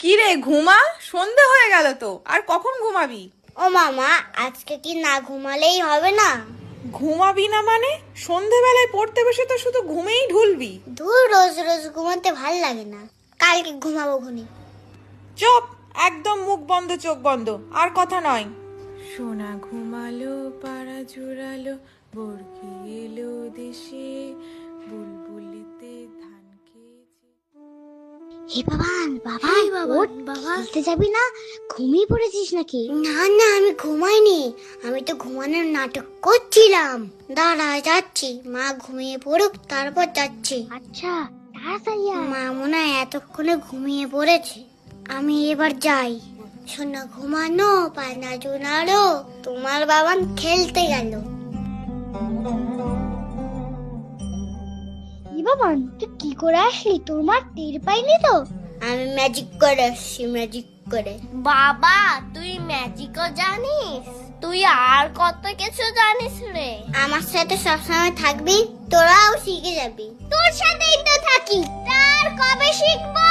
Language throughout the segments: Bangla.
কি রে ঘুমা, সন্ধে হয়ে গেল তো, আর কখন ঘুমাবি? ও মামা, আজকে কি না ঘুমালেই হবে না? ঘুমাবি না মানে? সন্ধেবেলায় পড়তে বসে তো শুধু ঘুমেই ঢুলবি। ধুর, রোজ রোজ ঘুমাতে ভাল লাগে না। কালকে ঘুমাবো খুনি। চুপ, একদম মুখ বন্ধ চোখ বন্ধ, আর কথা নয়। সোনা ঘুমালো, পাড়া জুড়ালো, বর্গি এলো দেশে, বুলবুলিতে ধান খেয়েছে। হে বাবান, বাবা খেলতে যাবি না? ঘুমিয়ে পড়েছিস নাকি? না না, আমি ঘুমাইনি। আমি তো ঘুমানোর নাটক করছিলাম। দাঁড়া, যাচ্ছি। মা ঘুমিয়ে পড়ুক, তারপর যাচ্ছি। আচ্ছা, তাড়াতাড়ি আয়। মা মনে হয় এতক্ষণে ঘুমিয়ে পড়েছে। আমি এবার যাই। সোনা ঘুমানো, পানা জোনালো, তোমার বাবান খেলতে গেল। বাবান, তুই কি করে আসলি? তোর মা টের পাইনি তো? আমি ম্যাজিক করে আসছি, ম্যাজিক করে। বাবা, তুই ম্যাজিকও জানিস? তুই আর কত কিছু জানিস রে। আমার সাথে সবসময় থাকবি, তোরাও শিখে যাবি। তোর সাথেই তো থাকি, তার কবে শিখবো?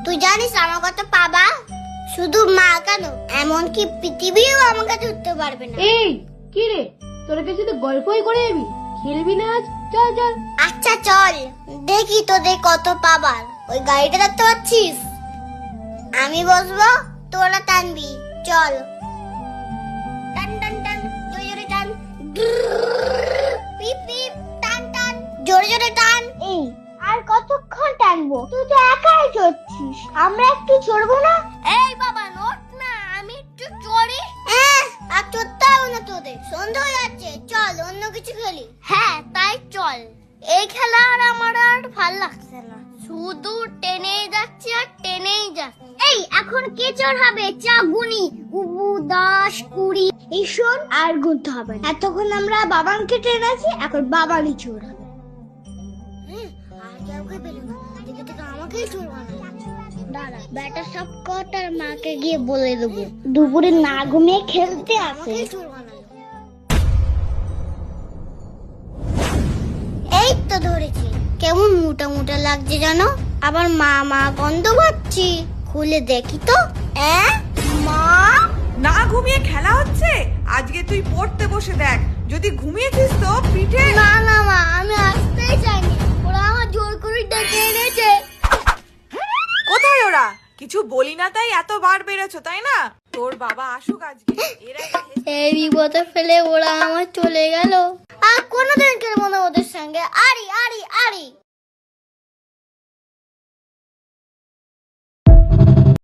তুই জানিস আমার কত পাবা? শুধু মা কেন, এমনকি পৃথিবীও আমার কাছে উঠতে পারবে না। এই কি রে, তোর কাছে তো গল্পই করে যাবি, খেলবি না আজ? চল চল। আচ্ছা চল, দেখি তোদের কত পাবার। ওই গাড়িটা দেখতে পাচ্ছিস? আমি বসবো, তোরা টানবি। চল, টান টান টান, জোরে জোরে টান। পিপ পিপ, টান টান, জোরে জোরে টান। এই, আর কতক্ষণ টানবো? তুই তো একাই চড়ছিস, আমরা একটু চড়বো না? এই বাবা, নোট না, আমি একটু চড়ি। আর চড়তে হবে না তোদের, সন্ধ্যা হয়ে যাচ্ছে। চল, অন্য কিছু খেলি। হ্যাঁ, তাই চল। এই খেলা আর আমার আর ভাল লাগছে না, শুধু টেনেই যাচ্ছি আর টেনেই যাচ্ছি। এই, এখন কে চোর হবে? চা গুনি, উবু 10 20। এই শোন, আর গুনতে হবে না। এতক্ষণ আমরা বাবানকে টেনেছি, এখন বাবানই চোর হবে। আর কাউকে পেল না, দেখে থেকে আমাকেই চোর বানাবে। দাঁড়া, ব্যাটা সব কটার মাকে গিয়ে বলে দেবো দুপুরে না ঘুমিয়ে খেলতে আসে। এই তো ধরেছি। কেমন মোটা মোটা লাগছে জানো? আবার মা মা গন্ধ পাচ্ছি। খুলে দেখি তো। মা, না ঘুমিয়ে খেলা হচ্ছে? আজকে তুই পড়তে বসে দেখ, যদি ঘুমিয়েছিস তো পিঠে। না না মা, আমি আসতেই চাইনি, ওরা আমার জোর করে ডেকে এনেছে। কোথায় ওরা? কিছু বলি না তাই এত বার বেড়েছো, তাই না? তোর বাবা আসুক আজকে, এরা এই বিপদে ফেলে ওরা আমার চলে গেল। আর কোনোদিন খেলবো না ওদের সঙ্গে। আরি আরি আরি।